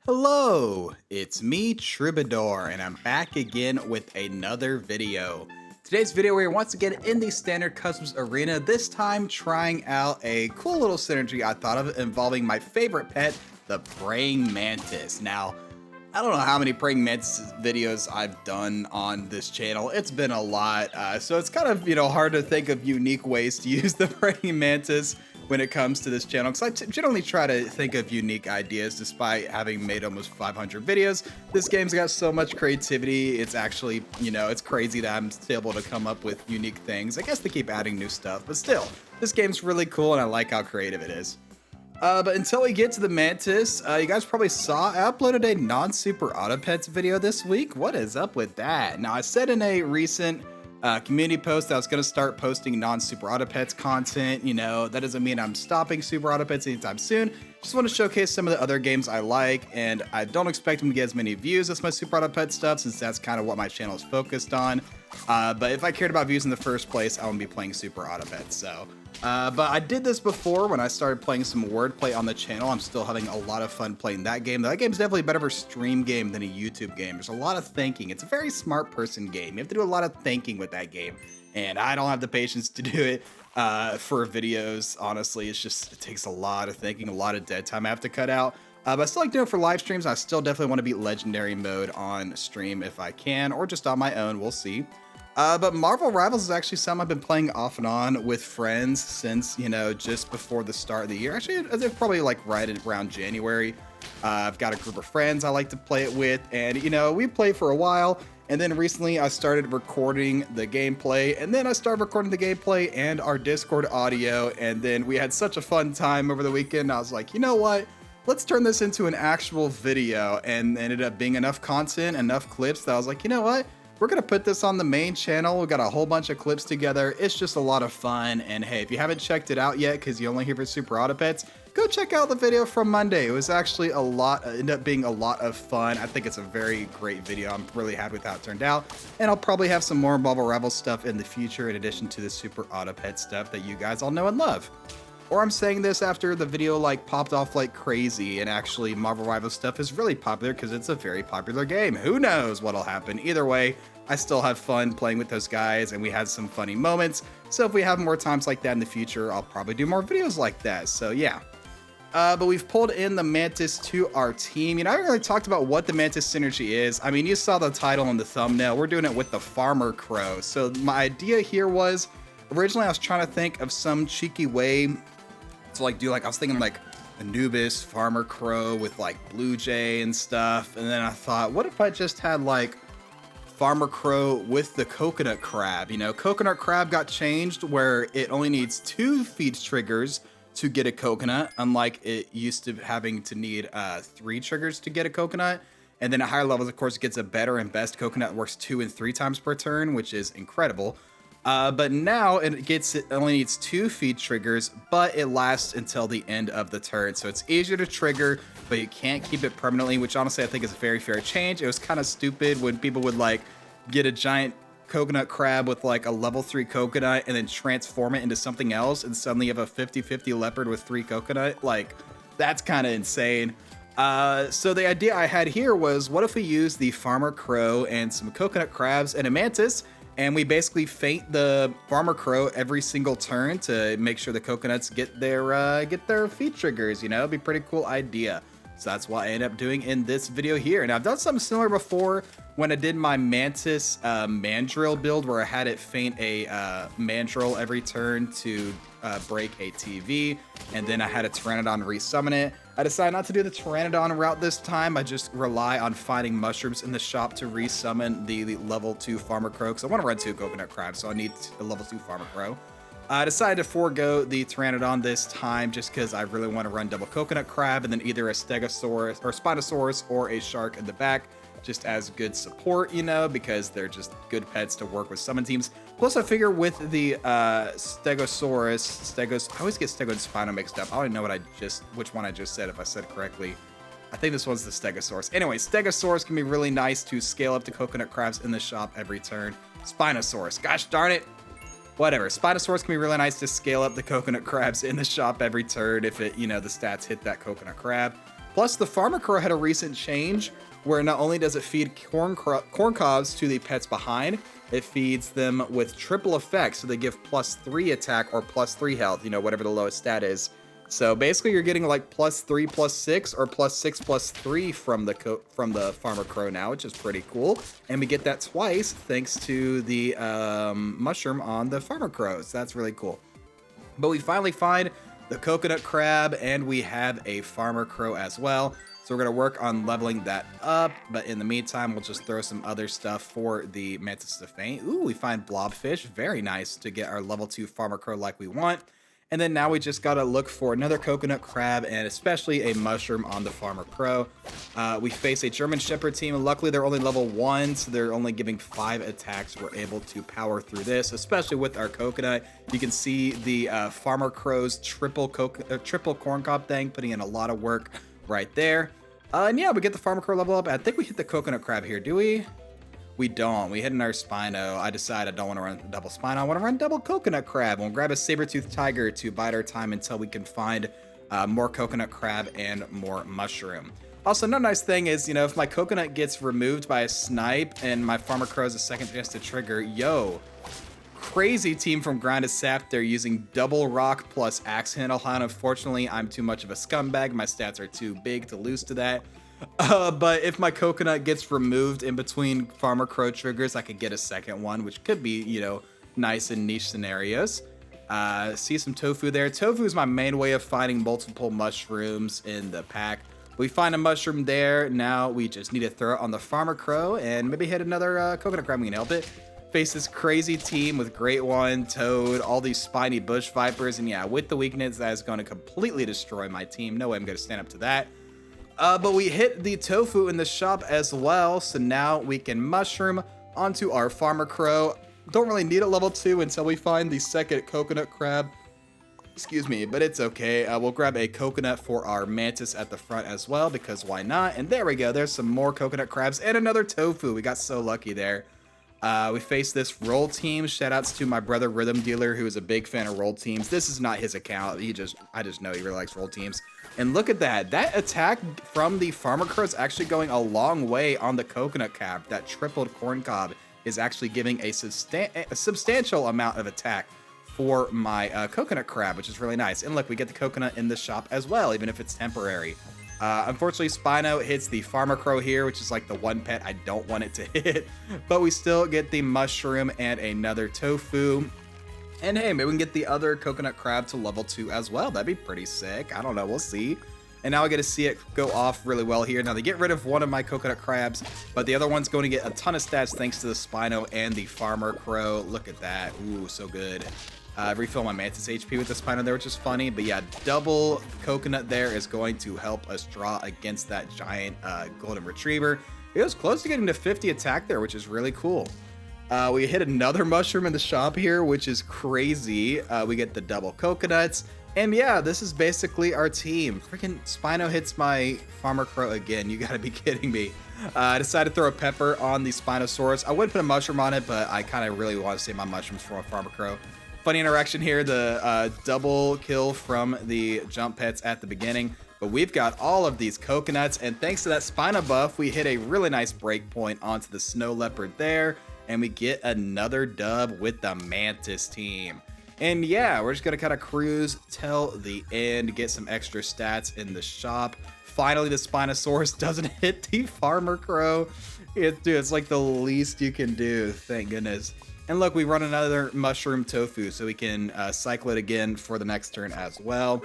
Hello, it's me, Troubadour, and I'm back again with another video. Today's video, we're once again in the standard customs arena, this time trying out a cool little synergy I thought of involving my favorite pet, the praying mantis. Now, I don't know how many praying mantis videos I've done on this channel. It's been a lot, so it's kind of, hard to think of unique ways to use the praying mantis when it comes to this channel, because I generally try to think of unique ideas despite having made almost 500 videos. This game's got so much creativity. It's actually, it's crazy that I'm still able to come up with unique things. I guess they keep adding new stuff, but still, this game's really cool and I like how creative it is. But until we get to the mantis, you guys probably saw I uploaded a non-superautopets video this week. What is up with that? Now, I said in a recent community post that I was going to start posting non-superautopets content. That doesn't mean I'm stopping superautopets anytime soon. Just want to showcase some of the other games I like, and I don't expect them to get as many views as my superautopet stuff, since that's kind of what my channel is focused on. But if I cared about views in the first place, I wouldn't be playing superautopets. So, but I did this before when I started playing some wordplay on the channel. I'm still having a lot of fun playing that game. That game's definitely better for a stream game than a YouTube game. There's a lot of thinking. It's a very smart person game. You have to do a lot of thinking with that game, and I don't have the patience to do it for videos. Honestly, it takes a lot of thinking, a lot of dead time I have to cut out. But I still like doing it for live streams. I still definitely want to beat legendary mode on stream if I can, or just on my own. We'll see. But Marvel Rivals is actually something I've been playing off and on with friends since, just before the start of the year. Actually, it's probably like right around January. I've got a group of friends I like to play it with, and, we played for a while. And then recently I started recording the gameplay, and then I started recording the gameplay and our Discord audio. And then we had such a fun time over the weekend. I was like, you know what? Let's turn this into an actual video, and ended up being enough content, enough clips that I was like, you know what? We're going to put this on the main channel. We've got a whole bunch of clips together. It's just a lot of fun. And hey, if you haven't checked it out yet, because you only hear for superautopets, go check out the video from Monday. It was actually ended up being a lot of fun. I think it's a very great video. I'm really happy with how it turned out. And I'll probably have some more Marvel Rivals stuff in the future, in addition to the superautopet stuff that you guys all know and love. Or I'm saying this after the video popped off like crazy, and actually Marvel Rivals stuff is really popular because it's a very popular game. Who knows what'll happen? Either way, I still have fun playing with those guys, and we had some funny moments. So if we have more times like that in the future, I'll probably do more videos like that. So yeah. But we've pulled in the Mantis to our team. I haven't really talked about what the Mantis synergy is. I mean, you saw the title and the thumbnail. We're doing it with the Farmer Crow. So my idea here was, originally I was trying to think of some cheeky way to I was thinking Anubis, Farmer Crow with Blue Jay and stuff. And then I thought, what if I just had Farmer Crow with the coconut crab? Coconut crab got changed where it only needs 2 feed triggers to get a coconut, unlike it used to having to need 3 triggers to get a coconut. And then at higher levels, of course, it gets a better and best coconut that works 2 and 3 times per turn, which is incredible. But now it only needs 2 feed triggers, but it lasts until the end of the turn. So it's easier to trigger, but you can't keep it permanently, which honestly I think is a very fair change. It was kind of stupid when people would get a giant coconut crab with a level 3 coconut and then transform it into something else, and suddenly you have a 50-50 leopard with 3 coconut. That's kind of insane. So the idea I had here was, what if we use the Farmer Crow and some coconut crabs and a mantis, and we basically feint the Farmer Crow every single turn to make sure the coconuts get their feed triggers. It'd be a pretty cool idea. So that's what I ended up doing in this video here. Now, I've done something similar before when I did my Mantis Mandrill build, where I had it feint a Mandrill every turn to break a TV, and then I had a Pteranodon resummon it. I decided not to do the Pteranodon route this time. I just rely on finding mushrooms in the shop to resummon the level 2 Farmer Crow, because I want to run 2 coconut crabs, so I need a level 2 Farmer Crow. I decided to forego the Pteranodon this time just because I really want to run double coconut crab and then either a Stegosaurus or Spinosaurus or a shark in the back, just as good support, because they're just good pets to work with summon teams. Plus, I figure with the Stegosaurus, I always get Stego and Spino mixed up. I don't even know which one I just said, if I said it correctly. I think this one's the Stegosaurus. Anyway, Stegosaurus can be really nice to scale up the coconut crabs in the shop every turn. Spinosaurus, gosh darn it. Whatever. Spinosaurus can be really nice to scale up the coconut crabs in the shop every turn if it, the stats hit that coconut crab. Plus, the Farmer Crow had a recent change where not only does it feed corn cobs to the pets behind, it feeds them with triple effects. So they give +3 attack or +3 health, you know, whatever the lowest stat is. So basically you're getting like +3 +6 or +6 +3 from the Farmer Crow now, which is pretty cool. And we get that twice thanks to the mushroom on the Farmer Crow. So that's really cool. But we finally find the coconut crab, and we have a Farmer Crow as well. So we're going to work on leveling that up, but in the meantime, we'll just throw some other stuff for the Mantis to faint. Ooh, we find blobfish. Very nice to get our level 2 Farmer Crow like we want. And then now we just got to look for another coconut crab and especially a mushroom on the Farmer Crow. We face a German Shepherd team, and luckily they're only level 1, so they're only giving 5 attacks. We're able to power through this, especially with our coconut. You can see the Farmer Crow's triple corncob thing, putting in a lot of work right there. And yeah, we get the Farmer Crow level up. I think we hit the coconut crab here, do we? We don't. We hit another Spino. I decide I don't want to run double Spino. I want to run double coconut crab. We'll grab a saber-toothed tiger to bide our time until we can find more coconut crab and more mushroom. Also, another nice thing is, you know, if my coconut gets removed by a snipe and my Farmer Crow has a second chance to trigger, yo, crazy team from Grounded Sap. They're using double rock plus axe handle. Unfortunately, I'm too much of a scumbag. My stats are too big to lose to that. But if my coconut gets removed in between Farmer Crow triggers, I could get a second one, which could be, you know, nice in niche scenarios. See some tofu there. Tofu is my main way of finding multiple mushrooms in the pack. We find a mushroom there. Now we just need to throw it on the Farmer Crow and maybe hit another coconut crab. We can help it. Face this crazy team with Great One, Toad, all these spiny bush vipers. And yeah, with the weakness, that is going to completely destroy my team. No way I'm going to stand up to that. But we hit the tofu in the shop as well, so now we can mushroom onto our Farmer Crow. Don't really need a level 2 until we find the second coconut crab. Excuse me, but it's okay. We'll grab a coconut for our Mantis at the front as well, because why not? And there we go. There's some more coconut crabs and another tofu. We got so lucky there. We face this roll team. Shoutouts to my brother Rhythm Dealer, who is a big fan of roll teams. This is not his account. I just know he really likes roll teams. And look at that. That attack from the Farmer Crow is actually going a long way on the coconut crab. That tripled corn cob is actually giving a substantial amount of attack for my coconut crab, which is really nice. And look, we get the coconut in the shop as well, even if it's temporary. Unfortunately, Spino hits the Farmer Crow here, which is like the one pet I don't want it to hit. But we still get the mushroom and another tofu. And hey, maybe we can get the other coconut crab to level 2 as well. That'd be pretty sick. I don't know. We'll see. And now I get to see it go off really well here. Now they get rid of one of my coconut crabs, but the other one's going to get a ton of stats thanks to the Spino and the Farmer Crow. Look at that. Ooh, so good. Refill my Mantis HP with the Spino there, which is funny. But yeah, double coconut there is going to help us draw against that giant golden retriever. It was close to getting to 50 attack there, which is really cool. We hit another mushroom in the shop here, which is crazy. We get the double coconuts. And yeah, this is basically our team. Freaking Spino hits my Farmer Crow again. You gotta be kidding me. I decided to throw a pepper on the Spinosaurus. I would put a mushroom on it, but I kind of really want to save my mushrooms for a Farmer Crow. Funny interaction here, the double kill from the jump pets at the beginning. But we've got all of these coconuts, and thanks to that Spino buff, we hit a really nice break point onto the snow leopard there. And we get another dub with the Mantis team. And yeah, we're just gonna kind of cruise till the end, get some extra stats in the shop. Finally, the Spinosaurus doesn't hit the Farmer Crow. Dude, it's like the least you can do, thank goodness. And look, we run another mushroom tofu, so we can cycle it again for the next turn as well.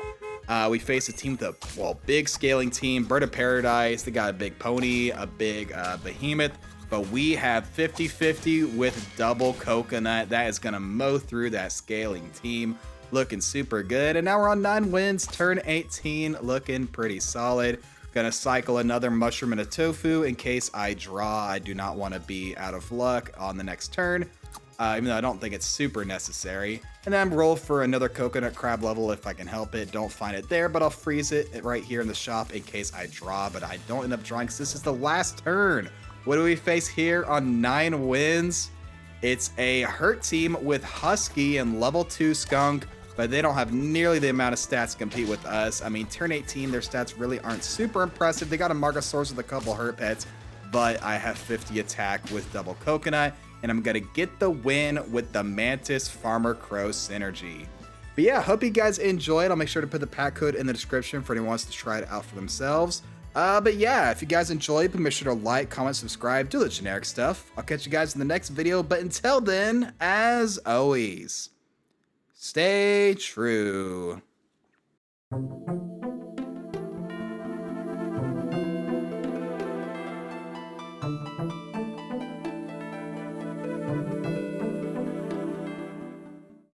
We face a team with a big scaling team, Bird of Paradise. They got a big pony, a big behemoth. But we have 50-50 with double coconut. That is going to mow through that scaling team. Looking super good. And now we're on 9 wins, turn 18. Looking pretty solid. Going to cycle another mushroom and a tofu in case I draw. I do not want to be out of luck on the next turn. Even though I don't think it's super necessary. And then roll for another coconut crab level if I can help it. Don't find it there, but I'll freeze it right here in the shop in case I draw. But I don't end up drawing because this is the last turn. What do we face here on 9 wins? It's a hurt team with Husky and level 2 Skunk, but they don't have nearly the amount of stats to compete with us. I mean, turn 18, their stats really aren't super impressive. They got a Margosaurus with a couple hurt pets, but I have 50 attack with double coconut, and I'm gonna get the win with the Mantis Farmer Crow synergy. But yeah, hope you guys enjoyed. I'll make sure to put the pack code in the description for anyone who wants to try it out for themselves. But yeah, if you guys enjoyed, please make sure to like, comment, subscribe, do the generic stuff. I'll catch you guys in the next video, but until then, as always, stay true.